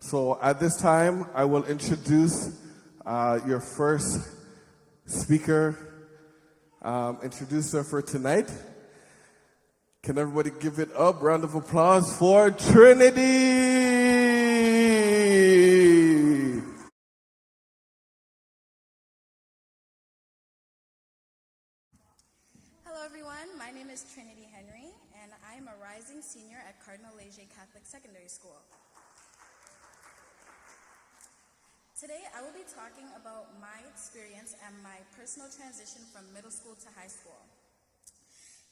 So at this time, I will introduce your first speaker, introducer for tonight. Can everybody give it up? Round of applause for Trinity! Hello everyone, my name is Trinity Henry, and I am a rising senior at Cardinal Leger Catholic Secondary School. Today I will be talking about my experience and my personal transition from middle school to high school.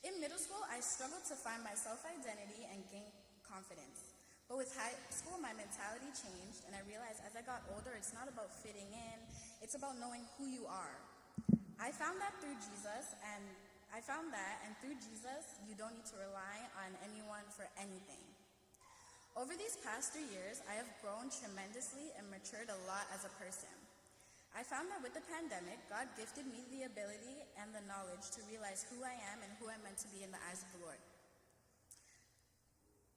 In middle school, I struggled to find my self-identity and gain confidence. But with high school, my mentality changed, and I realized as I got older, it's not about fitting in, it's about knowing who you are. I found that through Jesus, and through Jesus, you don't need to rely on anyone for anything. Over these past 3 years, I have grown tremendously and matured a lot as a person. I found that with the pandemic, God gifted me the ability and the knowledge to realize who I am and who I'm meant to be in the eyes of the Lord.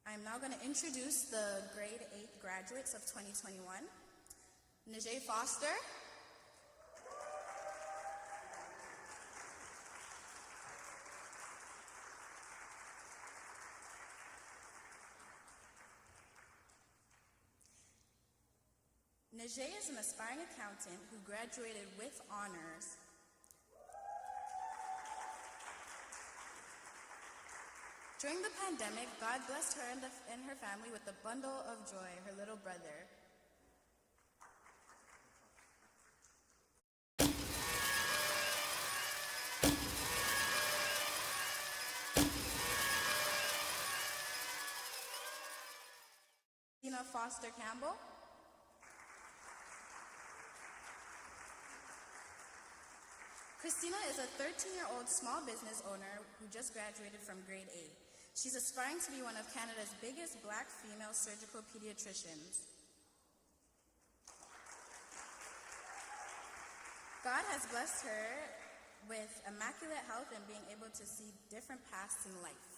I'm now going to introduce the grade 8 graduates of 2021. Najee Foster. Najee is an aspiring accountant who graduated with honors. During the pandemic, God blessed her and her family with a bundle of joy, her little brother. Christina Foster Campbell. Christina is a 13-year-old small business owner who just graduated from grade 8. She's aspiring to be one of Canada's biggest Black female surgical pediatricians. God has blessed her with immaculate health and being able to see different paths in life.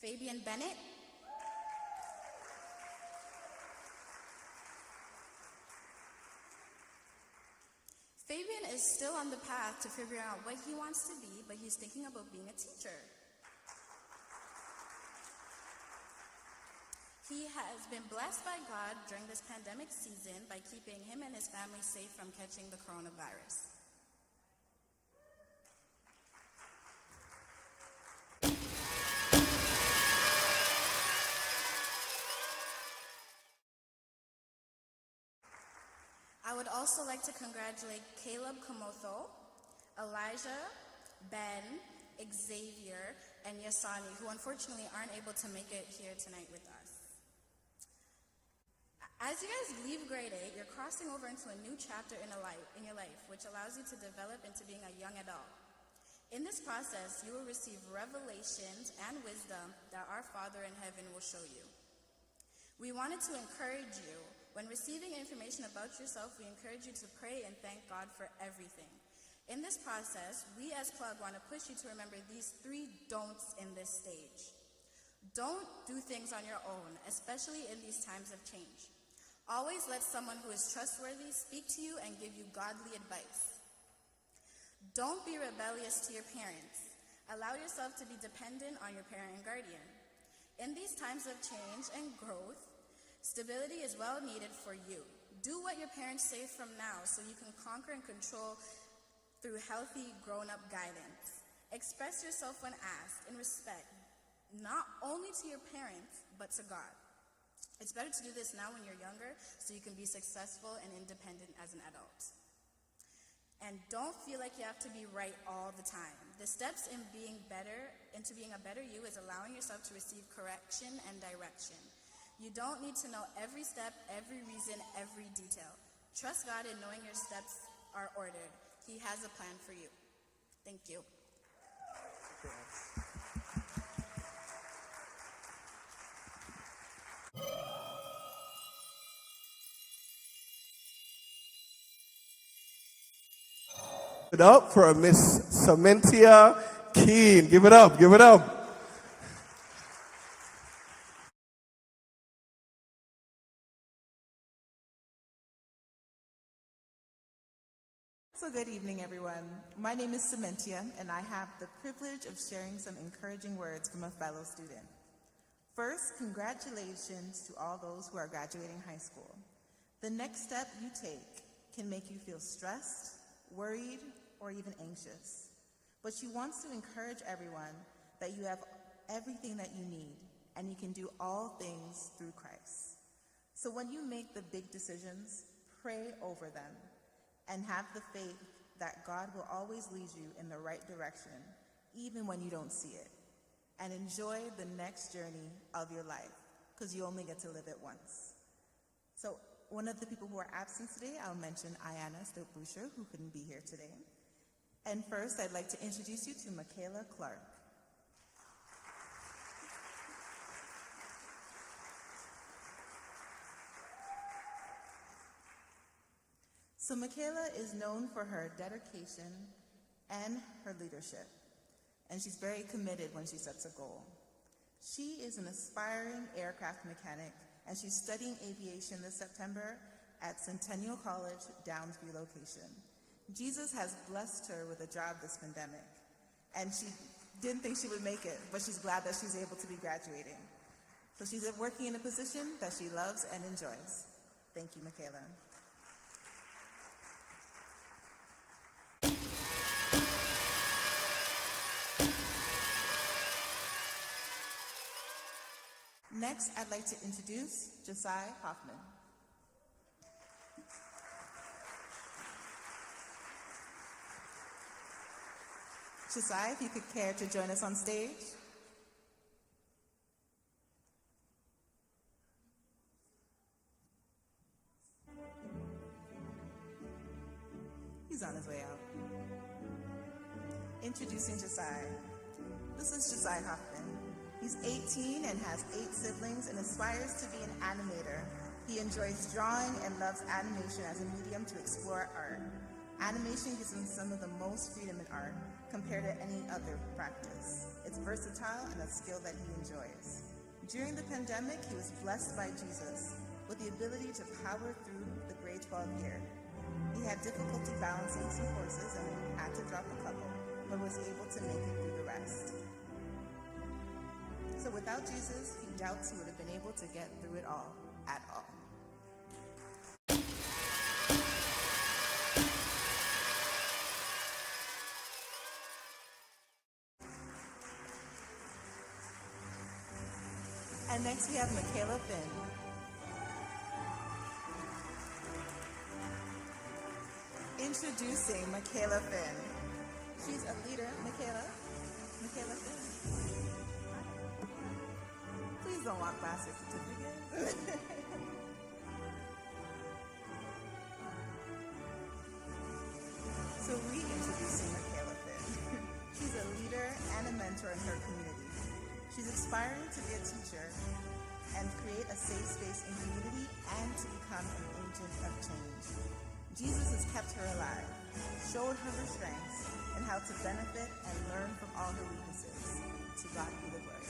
Fabian Bennett. Fabian is still on the path to figuring out what he wants to be, but he's thinking about being a teacher. He has been blessed by God during this pandemic season by keeping him and his family safe from catching the coronavirus. I would also like to congratulate Caleb Kamotho, Elijah, Ben, Xavier, and Yasani, who unfortunately aren't able to make it here tonight with us. As you guys leave grade 8, you're crossing over into a new chapter in your life, which allows you to develop into being a young adult. In this process, you will receive revelations and wisdom that our Father in heaven will show you. We wanted to encourage you. When receiving information about yourself, we encourage you to pray and thank God for everything. In this process, we as Plug want to push you to remember these 3 don'ts in this stage. Don't do things on your own, especially in these times of change. Always let someone who is trustworthy speak to you and give you godly advice. Don't be rebellious to your parents. Allow yourself to be dependent on your parent and guardian. In these times of change and growth, stability is well needed for you. Do what your parents say from now so you can conquer and control through healthy grown-up guidance. Express yourself when asked in respect, not only to your parents, but to God. It's better to do this now when you're younger so you can be successful and independent as an adult. And don't feel like you have to be right all the time. The steps into being a better you is allowing yourself to receive correction and direction. You don't need to know every step, every reason, every detail. Trust God in knowing your steps are ordered. He has a plan for you. Thank you. It up for Miss Cementia Keene. Give it up, give it up. So good evening, everyone. My name is Cementia, and I have the privilege of sharing some encouraging words from a fellow student. First, congratulations to all those who are graduating high school. The next step you take can make you feel stressed, worried, or even anxious. But she wants to encourage everyone that you have everything that you need, and you can do all things through Christ. So when you make the big decisions, pray over them and have the faith that God will always lead you in the right direction, even when you don't see it. And enjoy the next journey of your life, because you only get to live it once. So one of the people who are absent today, I'll mention Ayana Stoke-Boucher, who couldn't be here today. And first, I'd like to introduce you to Michaela Clark. So Michaela is known for her dedication and her leadership, and she's very committed when she sets a goal. She is an aspiring aircraft mechanic, and she's studying aviation this September at Centennial College, Downsview location. Jesus has blessed her with a job this pandemic, and she didn't think she would make it, but she's glad that she's able to be graduating. So she's working in a position that she loves and enjoys. Thank you, Michaela. Next, I'd like to introduce Josiah Hoffman. Josiah, if you could care to join us on stage. He's on his way out. Introducing Josiah. This is Josiah Hoffman. He's 18 and has 8 siblings and aspires to be an animator. He enjoys drawing and loves animation as a medium to explore art. Animation gives him some of the most freedom in art compared to any other practice. It's versatile and a skill that he enjoys. During the pandemic, he was blessed by Jesus with the ability to power through the grade 12 year. He had difficulty balancing some courses and had to drop a couple, but was able to make it through the rest. So without Jesus, he doubts he would have been able to get through it all, at all. And next we have Michaela Finn. Introducing Michaela Finn. She's a leader. Michaela Finn. Please don't walk past your certificate. So reintroducing Michaela Finn. She's a leader and a mentor in her community. She's aspiring to be a teacher and create a safe space in community and to become an agent of change. Jesus has kept her alive, showed her her strengths, and how to benefit and learn from all her weaknesses. To God be the glory.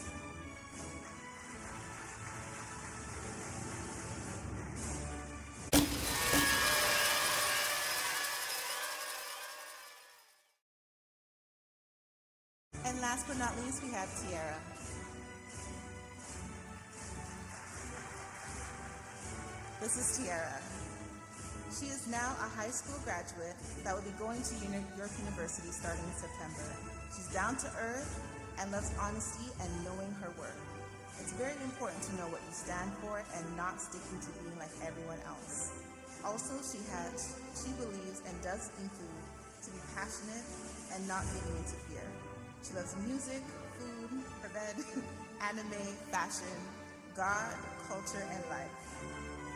And last but not least, we have Tiara. This is Tiara. She is now a high school graduate that will be going to York University starting in September. She's down to earth and loves honesty and knowing her worth. It's very important to know what you stand for and not sticking to being like everyone else. Also, she believes and does include to be passionate and not giving into fear. She loves music, food, her bed, anime, fashion, God, culture, and life.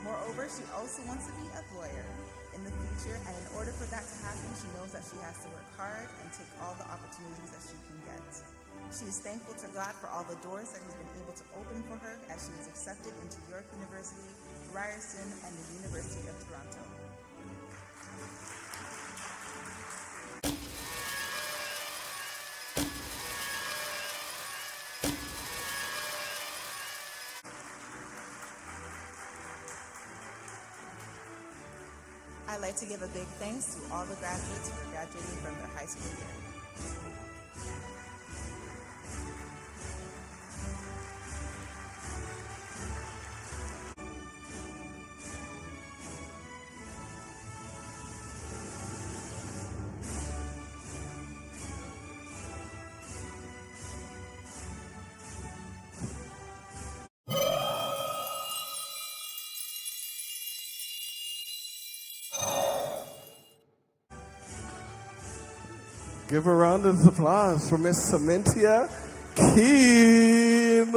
Moreover, she also wants to be a lawyer in the future, and in order for that to happen, she knows that she has to work hard and take all the opportunities that she can get. She is thankful to God for all the doors that He's been able to open for her as she is accepted into York University, Ryerson, and the University of Toronto. I'd like to give a big thanks to all the graduates for graduating from their high school year. Give a round of applause for Miss Cementia Keen.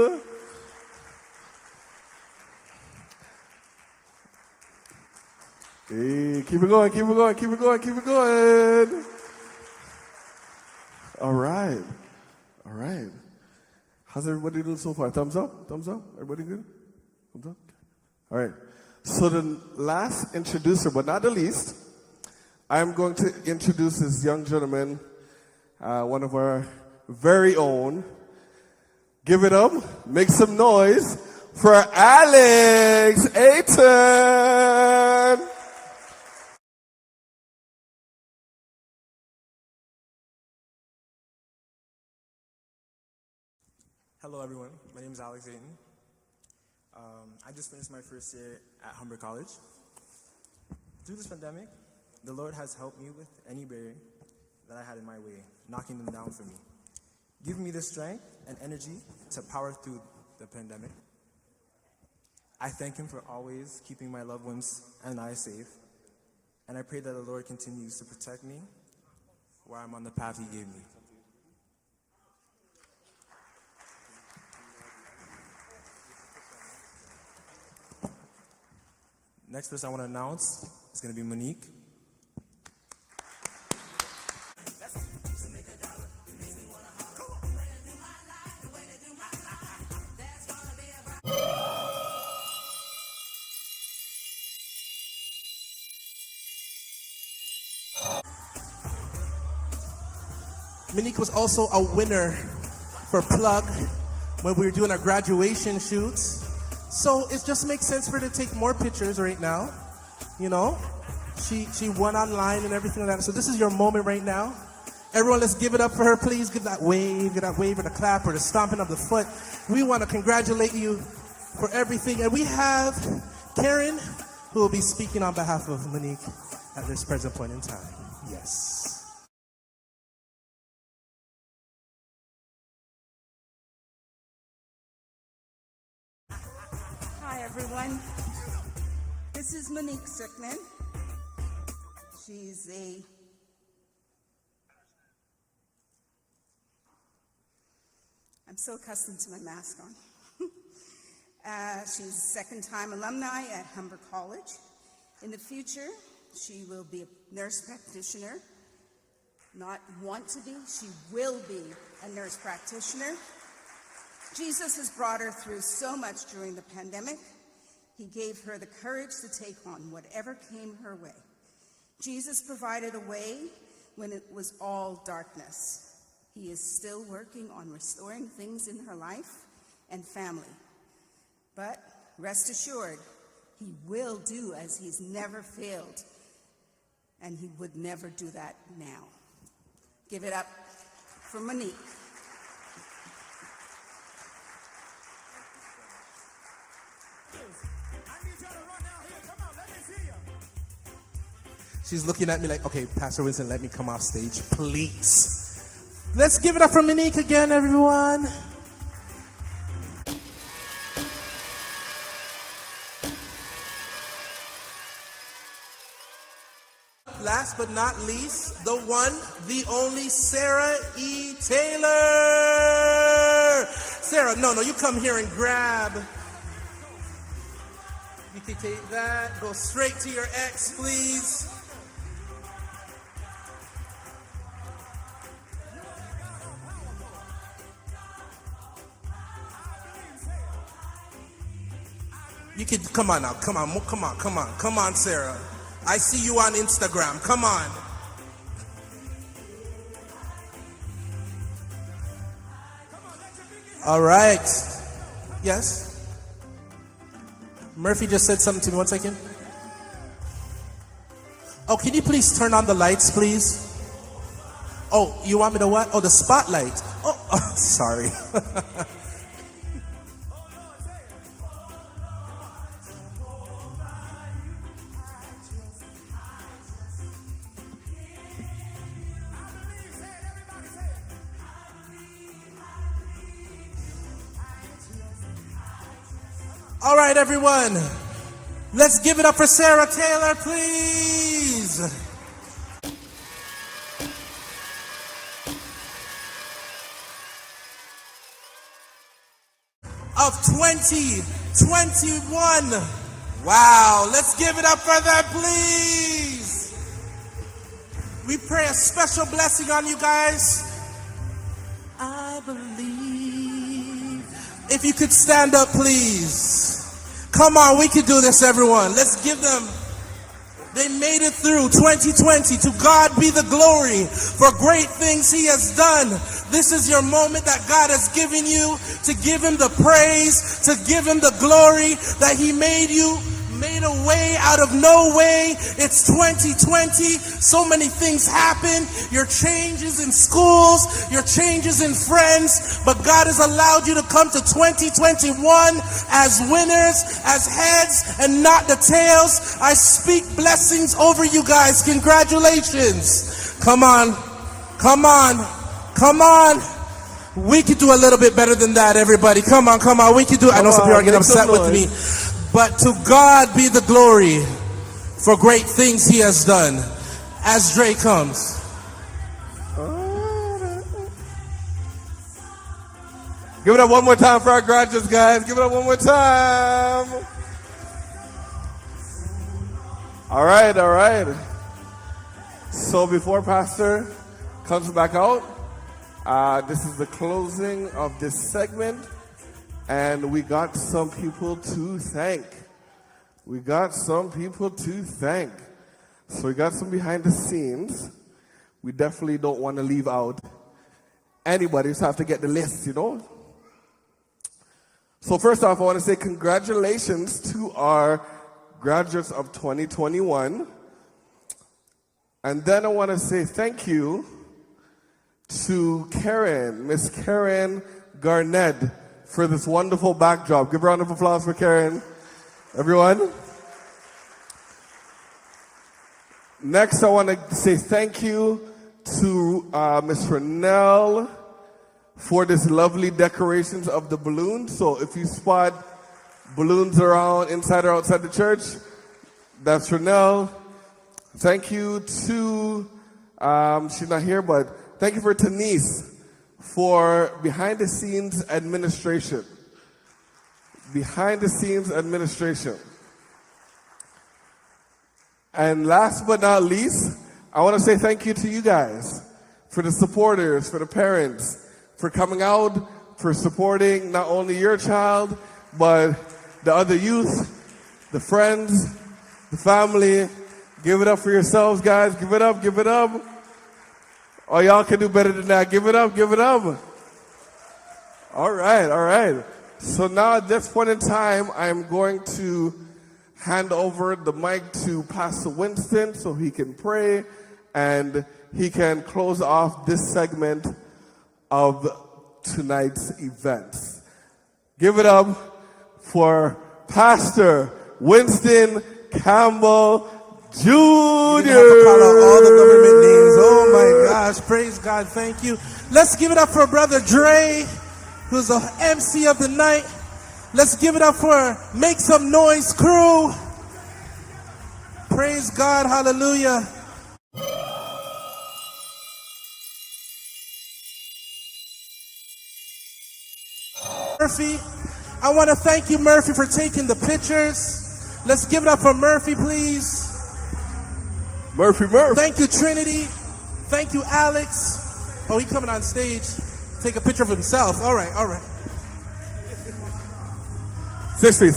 Hey, keep it going, keep it going, keep it going, keep it going. All right. All right. How's everybody doing so far? Thumbs up? Thumbs up? Everybody good? Thumbs up? All right. So the last introducer, but not the least, I'm going to introduce this young gentleman, one of our very own. Give it up, make some noise for Alex Ayton. Hello, everyone. My name is Alex Ayton. I just finished my first year at Humber College. Through this pandemic, the Lord has helped me with any barrier that I had in my way, knocking them down for me, giving me the strength and energy to power through the pandemic. I thank Him for always keeping my loved ones and I safe, and I pray that the Lord continues to protect me while I'm on the path He gave me. Next person I want to announce is going to be Monique. Monique was also a winner for Plug when we were doing our graduation shoots. So it just makes sense for her to take more pictures right now. You know, she won online and everything like that. So this is your moment right now. Everyone, let's give it up for her, please. Give that wave or the clap or the stomping of the foot. We want to congratulate you for everything. And we have Karen, who will be speaking on behalf of Monique at this present point in time. Yes. Hi, everyone. This is Monique Strickland. I'm so accustomed to my mask on. She's a second-time alumni at Humber College. In the future, she will be a nurse practitioner. Not want to be, she will be a nurse practitioner. Jesus has brought her through so much during the pandemic. He gave her the courage to take on whatever came her way. Jesus provided a way when it was all darkness. He is still working on restoring things in her life and family. But rest assured, He will do as He's never failed, and He would never do that now. Give it up for Monique. She's looking at me like, okay, Pastor Winston, let me come off stage, please. Let's give it up for Monique again, everyone. Last but not least, the one, the only Sarah E. Taylor. Sarah, no, you come here and grab. You can take that, go straight to your ex, please. You can, come on now, come on, Sarah. I see you on Instagram, come on. All right. Yes? Murphy just said something to me, 1 second. Oh, can you please turn on the lights, please? Oh, you want me to what? Oh, the spotlight. Oh, sorry. All right, everyone. Let's give it up for Sarah Taylor, please. Of 2021. Wow, let's give it up for them, please. We pray a special blessing on you guys. I believe. If you could stand up, please. Come on, we can do this, everyone. Let's give them. They made it through 2020. To God be the glory for great things He has done. This is your moment that God has given you to give Him the praise, to give Him the glory that He made you. Made a way out of no way. It's 2020. So many things happen. Your changes in schools, your changes in friends. But God has allowed you to come to 2021 as winners, as heads, and not the tails. I speak blessings over you guys. Congratulations. Come on. Come on. Come on. We could do a little bit better than that, everybody. Come on, come on. We could do. I know some people are getting upset with me. But to God be the glory for great things He has done. As Dre comes. Give it up one more time for our graduates, guys. Give it up one more time. All right, all right. So before Pastor comes back out, this is the closing of this segment. And we got some people to thank. We got some people to thank. So we got some behind the scenes. We definitely don't want to leave out anybody. Just have to get the list, you know. So first off, I want to say congratulations to our graduates of 2021. And then I want to say thank you to Karen, Miss Karen Garnett, for this wonderful backdrop. Give a round of applause for Karen, everyone. Next, I want to say thank you to Miss Renelle for this lovely decorations of the balloons. So if you spot balloons around inside or outside the church, that's Renelle. Thank you to, she's not here, but thank you for Tanise for behind the scenes administration. Behind the scenes administration. And last but not least, I want to say thank you to you guys for the supporters, for the parents, for coming out, for supporting not only your child, but the other youth, the friends, the family. Give it up for yourselves, guys. Give it up, give it up. Oh, y'all can do better than that. Give it up, give it up. All right, all right. So now at this point in time, I'm going to hand over the mic to Pastor Winston so he can pray and he can close off this segment of tonight's events. Give it up for Pastor Winston Campbell Jr. You have to call out all the government names. Oh my gosh, praise God, thank you. Let's give it up for Brother Dre, who's the MC of the night. Let's give it up for Make Some Noise crew. Praise God, hallelujah. Murphy, I want to thank you, Murphy, for taking the pictures. Let's give it up for Murphy, please. Murphy. Thank you, Trinity. Thank you, Alex. Oh, he coming on stage. Take a picture of himself. All right, all right. 60.